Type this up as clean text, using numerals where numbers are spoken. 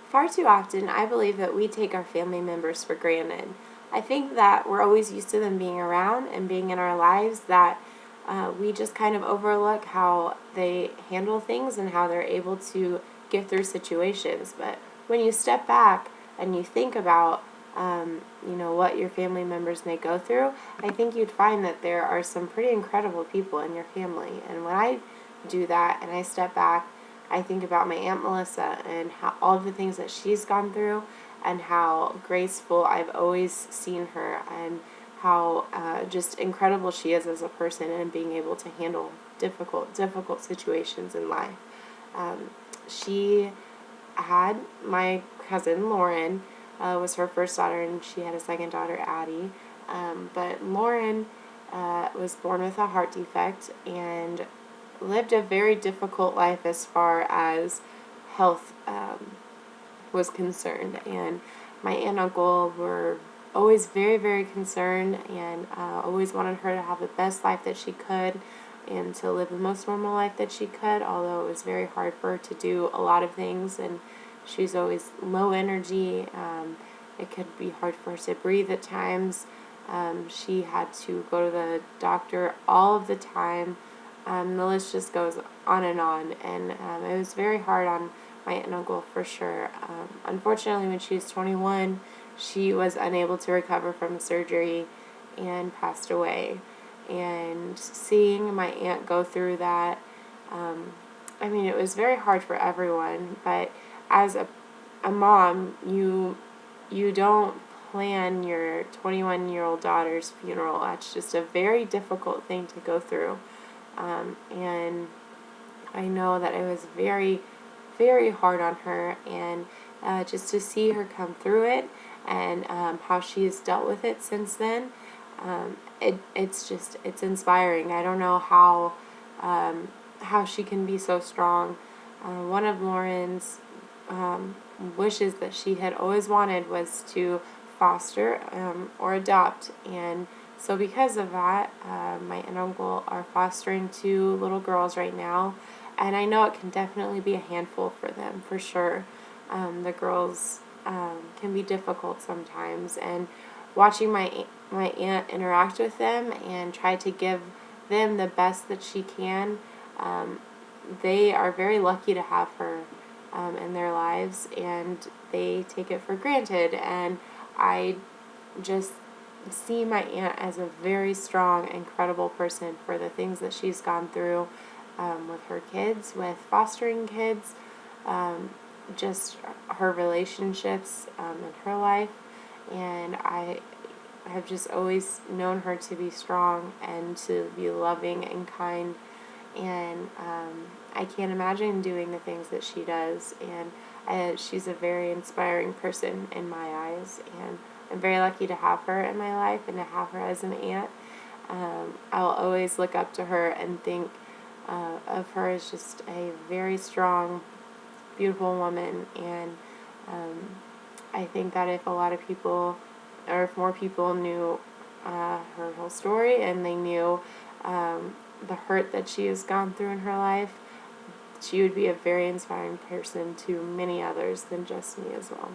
Far too often, I believe that we take our family members for granted. I think that we're always used to them being around and being in our lives, that we just kind of overlook how they handle things and how they're able to get through situations. But when you step back and you think about what your family members may go through, I think you'd find that there are some pretty incredible people in your family. And when I do that and I step back, I think about my Aunt Melissa and how all of the things that she's gone through and how graceful I've always seen her, and how just incredible she is as a person and being able to handle difficult situations in life. She had my cousin Lauren, was her first daughter, and she had a second daughter, Addie. But Lauren was born with a heart defect and lived a very difficult life as far as health was concerned. And my aunt and uncle were always very, very concerned, and always wanted her to have the best life that she could and to live the most normal life that she could, although it was very hard for her to do a lot of things, and she was always low energy. It could be hard for her to breathe at times. She had to go to the doctor all of the time. The list just goes on, and it was very hard on my aunt and uncle for sure. Unfortunately, when she was 21, she was unable to recover from surgery and passed away. And seeing my aunt go through that, it was very hard for everyone, but as a mom, you don't plan your 21-year-old daughter's funeral. That's just a very difficult thing to go through. And I know that it was very, very hard on her, and just to see her come through it, and how she has dealt with it since then, it's inspiring. I don't know how she can be so strong. One of Lauren's wishes that she had always wanted was to foster or adopt, and so because of that, my aunt and uncle are fostering 2 little girls right now, and I know it can definitely be a handful for them, for sure. The girls can be difficult sometimes, and watching my aunt interact with them and try to give them the best that she can, they are very lucky to have her in their lives, and they take it for granted. And I just see my aunt as a very strong, incredible person for the things that she's gone through with her kids, with fostering kids, just her relationships in her life. And I have just always known her to be strong and to be loving and kind, and I can't imagine doing the things that she does, and she's a very inspiring person in my eyes, and I'm very lucky to have her in my life and to have her as an aunt. I'll always look up to her and think of her as just a very strong, beautiful woman, and I think that if a lot of people, or if more people knew her whole story, and they knew the hurt that she has gone through in her life, she would be a very inspiring person to many others than just me as well.